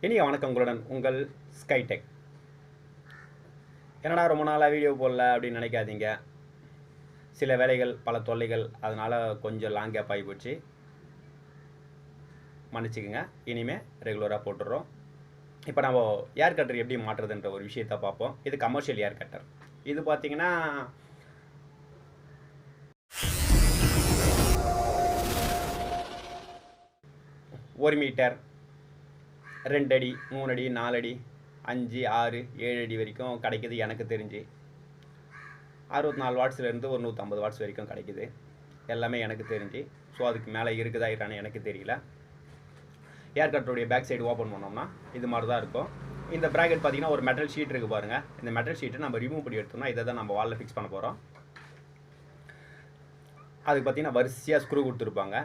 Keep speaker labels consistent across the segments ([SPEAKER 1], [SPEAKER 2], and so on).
[SPEAKER 1] இனிய வணக்கம், உங்களுடன் உங்கள் ஸ்கைடெக். என்னடா ரொம்ப நாளாக வீடியோ போடல அப்படின்னு நினைக்காதீங்க. சில வேலைகள், பல தொல்லைகள், அதனால் கொஞ்சம் லாங் கேப் ஆகி போச்சு. மன்னிச்சுக்குங்க. இனிமேல் ரெகுலராக போட்டுடுறோம். இப்போ நம்ம ஏர் கட்டர் எப்படி மாற்றுறதுன்ற ஒரு விஷயத்தை பார்ப்போம். இது கமர்ஷியல் ஏர் கட்டர். இது பார்த்தீங்கன்னா 1 மீட்டர், 2 அடி, 3 அடி, 4 அடி, 5, 6, 7 அடி வரைக்கும் கிடைக்குது. எனக்கு தெரிஞ்சு 64 வாட்ஸ்லேருந்து ஒரு 150 வாட்ஸ் வரைக்கும் கிடைக்குது. எல்லாமே எனக்கு தெரிஞ்சு. ஸோ அதுக்கு மேலே இருக்குதா இல்லைன்னு எனக்கு தெரியல. ஏர் கட்டருடைய பேக் சைடு ஓப்பன் பண்ணோம்னா இது மாதிரி தான் இருக்கும். இந்த ப்ராக்கெட் பார்த்தீங்கன்னா ஒரு மெட்டல் ஷீட் இருக்குது பாருங்கள். இந்த மெட்டல் ஷீட்டை நம்ம ரிமூவ் பண்ணி எடுத்தோம்னா இதை தான் நம்ம வாலில் ஃபிக்ஸ் பண்ண போகிறோம். அதுக்கு பார்த்தீங்கன்னா வரிசையாக ஸ்க்ரூ கொடுத்துருப்பாங்க.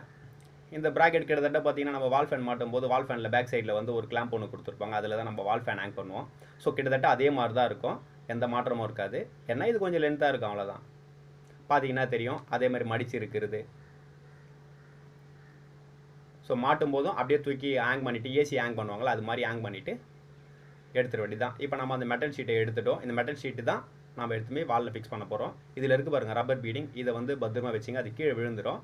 [SPEAKER 1] இந்த ப்ராக்கெட் கிட்டத்தட்ட பார்த்தீங்கன்னா நம்ம வால் ஃபேன் மாட்டும் போது வால் ஃபேனில் பேக் சைடில் வந்து ஒரு கிளாம்ப் ஒன்று கொடுத்துருப்பாங்க. அதில் தான் நம்ம வால் ஃபேன் ஹேங் பண்ணுவோம். ஸோ கிட்டத்தட்ட அதே மாதிரி தான் இருக்கும். எந்த மாற்றமும் இருக்காது. ஏன்னா இது கொஞ்சம் லென்த்தாக இருக்கும், அவ்வளோதான். பார்த்தீங்கன்னா தெரியும். அதே மாதிரி மடிச்சு இருக்கிறது. ஸோ மாட்டும் போதும் அப்படியே தூக்கி ஹேங் பண்ணிவிட்டு, ஏசி ஹேங் பண்ணுவாங்களா அது மாதிரி ஹேங் பண்ணிவிட்டு எடுத்துட வேண்டி தான். இப்போ நம்ம அந்த மெட்டல் ஷீட்டை எடுத்துட்டோம். இந்த மெட்டல் ஷீட்டு தான் நம்ம எடுத்துமே வாலில் ஃபிக்ஸ் பண்ண போகிறோம். இதில் இருக்குது பாருங்கள் ரப்பர் பீடிங். இதை வந்து பத்திரமா வச்சுங்க. அது கீழே விழுந்துடும்.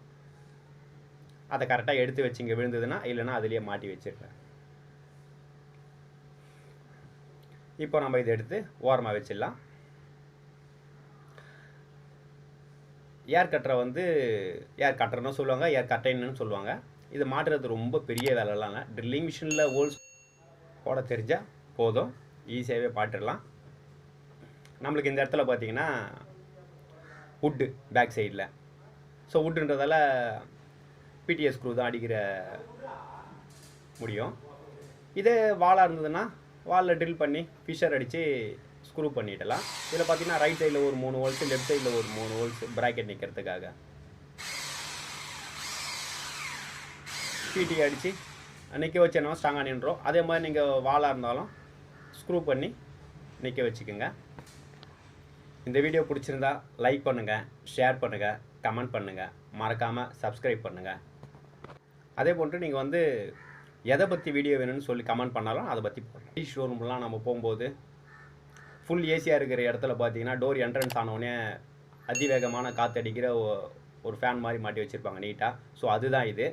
[SPEAKER 1] அதை கரெக்டாக எடுத்து வச்சிங்க. விழுந்ததுன்னா இல்லைன்னா அதிலேயே மாட்டி வச்சிருக்கேன். இப்போ நம்ம இதை எடுத்து ஓரமாக வச்சிடலாம். ஏர் கட்டரை வந்து ஏர் கட்டர்னு சொல்லுவாங்க, ஏர் கட்டைன்னு சொல்லுவாங்க. இது மாட்டுறது ரொம்ப பெரிய வேலைலாம் இல்லை. ட்ரில்லிங் மிஷினில் ஹோல்ஸ் போட தெரிஞ்சால் போதும், ஈஸியாகவே பாட்டுடலாம். நம்மளுக்கு இந்த இடத்துல பார்த்தீங்கன்னா வுட்டு பேக் சைடில். ஸோ வுட்டுன்றதால பிடிஎஸ் ஸ்க்ரூ தான் அடிக்கிற முடியும். இதே வாலாக இருந்ததுன்னா வாலில் ட்ரில் பண்ணி ஃபிஷர் அடித்து ஸ்க்ரூ பண்ணிடலாம். இதில் பார்த்தீங்கன்னா ரைட் சைடில் ஒரு 3 ஹோல்ஸ், லெஃப்ட் சைடில் ஒரு 3 ஹோல்ஸ் ப்ராக்கெட் நிற்கிறதுக்காக பிடி அடித்து நிற்க வச்சேன்னா ஸ்ட்ராங்காக நின்றோம். அதே மாதிரி நீங்கள் வாலாக இருந்தாலும் ஸ்க்ரூ பண்ணி நிற்க வச்சுக்கோங்க. இந்த வீடியோ பிடிச்சிருந்தா லைக் பண்ணுங்கள், ஷேர் பண்ணுங்கள், கமெண்ட் பண்ணுங்கள், மறக்காமல் சப்ஸ்கிரைப் பண்ணுங்கள். அதே போன்று நீங்கள் வந்து எதை பற்றி வீடியோ வேணும்னு சொல்லி கமெண்ட் பண்ணாலும் அதை பற்றி போடுறோம். ஷோரூம்லாம் நம்ம போகும்போது ஃபுல் ஏசியாக இருக்கிற இடத்துல பார்த்தீங்கன்னா டோர் என்ட்ரன்ஸ் ஆனவுடனே அதிவேகமான காற்றடிக்கிற ஒரு ஃபேன் மாதிரி மாட்டி வச்சுருப்பாங்க நீட்டாக. ஸோ அதுதான் இது.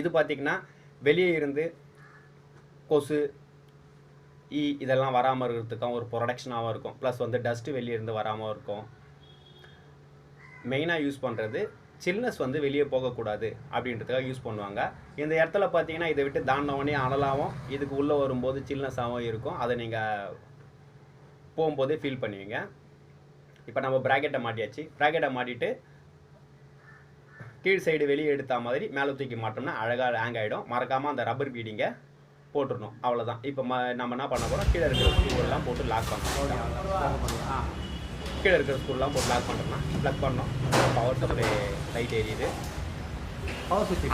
[SPEAKER 1] இது பார்த்திங்கன்னா வெளியே இருந்து கொசு, இதெல்லாம் வராமல் இருக்கிறதுக்கும் ஒரு ப்ரொடக்ஷனாகவும் இருக்கும். ப்ளஸ் வந்து டஸ்ட்டு வெளியே இருந்து வராமல் இருக்கும். மெயினாக யூஸ் பண்ணுறது சில்னஸ் வந்து வெளியே போகக்கூடாது அப்படின்றதுக்காக யூஸ் பண்ணுவாங்க. இந்த இடத்துல பார்த்தீங்கன்னா இதை விட்டு தாண்டினவொடனே அனலாகவும் இதுக்கு உள்ளே வரும்போது சில்னஸாகவும் இருக்கும். அதை நீங்கள் போகும்போதே ஃபீல் பண்ணுவீங்க. இப்போ நம்ம ப்ராக்கெட்டை மாட்டியாச்சு. ப்ராக்கெட்டை மாட்டிட்டு கீழ் சைடு வெளியே எடுத்த மாதிரி மேலே தூக்கி மாட்டோம்னா அழகாக ஹேங் ஆகிடும். மறக்காமல் அந்த ரப்பர் பீடிங்கை போட்டுடணும். அவ்வளோதான். இப்போ நம்ம என்ன பண்ண போகிறோம், கீழே இருக்கிற ஸ்க்ரூவெல்லாம் போட்டு லாக் பண்ணணும். கீழே இருக்கிற ஸ்க்ரூலாம் போட்டு லாக் பண்ணுறோம்னா ப்ளக் பண்ணோம். பவர் சப்ளை லைட் எரியுது. பவர் சுவிட்ச்